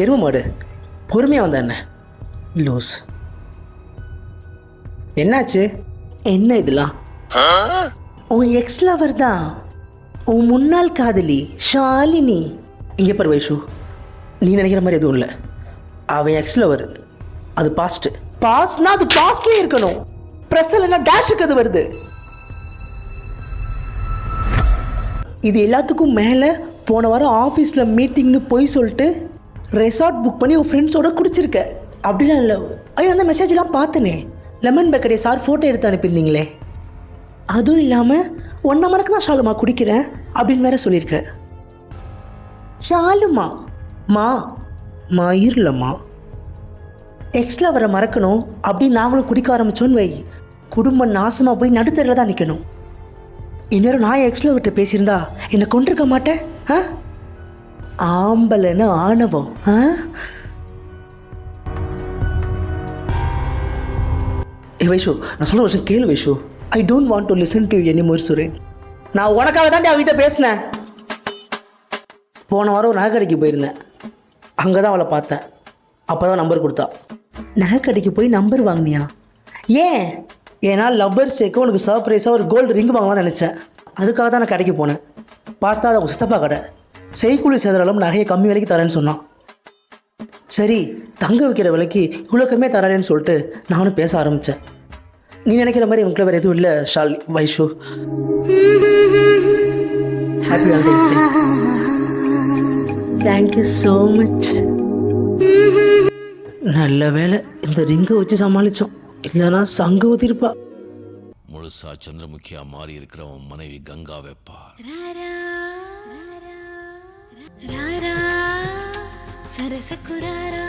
எரும மாடு பொறுமையாக வந்த என்ன லூஸ். என்னாச்சு? என்ன இதெல்லாம்? உன் எக்ஸ் லவர் தான், உன் முன்னாள் காதலி ஷாலினி. இங்கே பாரு வைஷு, நீ நினைக்கிற மாதிரி எதுவும் இல்லை. அவன் எக்ஸ் லவர், அது பாஸ்ட். பாஸ்ட்னா அது பாஸ்ட்லேயே இருக்கணும். ப்ரெஸ்ஸில் டேஷுக்கு அது வருது. இது எல்லாத்துக்கும் மேலே போன வாரம் ஆஃபீஸில் மீட்டிங்னு போய் சொல்லிட்டு ரெசார்ட் புக் பண்ணி உன் ஃப்ரெண்ட்ஸோட குடிச்சிருக்க. அப்படிலாம் இல்லை. ஐயோ, அந்த மெசேஜ்லாம் பார்த்தனே. லெமன் பேக்கரி சார் ஃபோட்டோ எடுத்து அனுப்பியிருந்தீங்களே. அதுவும் இல்லாமல் 1 மணிக்கு தான் ஷாலுமா குடிக்கிறேன் அப்படின்னு வேற சொல்லியிருக்க. ஷாலுமா மா மயிர்லம்மா எக்ஸில் வர மறக்கணும் அப்படின்னு நாங்களும் குடிக்க ஆரம்பித்தோன்னு வை, குடும்பம் நாசமாக போய் நடுத்தரில் தான் நிற்கணும். இன்னொரு நான் எக்ஸில் விட்டு பேசியிருந்தா என்னை கொண்டிருக்க மாட்டேன். ஆம்பளைன்னு ஆணவம். வைஷு, நான் சொல்கிற விஷயம் கேளு Vaishu. I don't want to listen to any more Suren. நான் உனக்காக தான் அவகிட்ட பேசினேன். போன வாரம் ஒரு நகைக்கடைக்கு போயிருந்தேன். அங்கே தான் அவளை பார்த்தேன். அப்போ தான் நம்பர் கொடுத்தா. நகைக்கடைக்கு போய் நம்பர் வாங்கினியா? ஏன்? ஏன்னா லவ்வர் சேர்க்க உனக்கு சர்ப்ரைஸாக ஒரு கோல்டு ரிங் வாங்கலாம்னு நினச்சேன். அதுக்காக தான் நான் கடைக்கு போனேன். பார்த்தா அதை அவங்க சித்தப்பா கடை. செய்கூலி சேதாரம் நகையை கம்மி விலைக்கு தரேன்னு சொன்னான். சரி, தங்க வைக்கிற விலைக்கு இவ்வளோ கம்மியாக தரேன்னு சொல்லிட்டு நானும் பேச ஆரம்பித்தேன். நீ நினைக்கிற மாதிரி உங்களை வேறு எதுவும் இல்லை ஷால் Vaishu. Happy Valentine's day. Thank you so much. நல்ல வேலை இந்த ரிங்கை வச்சு சமாளித்தோம். இல்லைன்னா சங்கு ஊத்திருப்பா. முழுசா சந்திரமுகியா மாறி இருக்கிறவன் மனைவி கங்கா வெப்பா. சரசகுராரா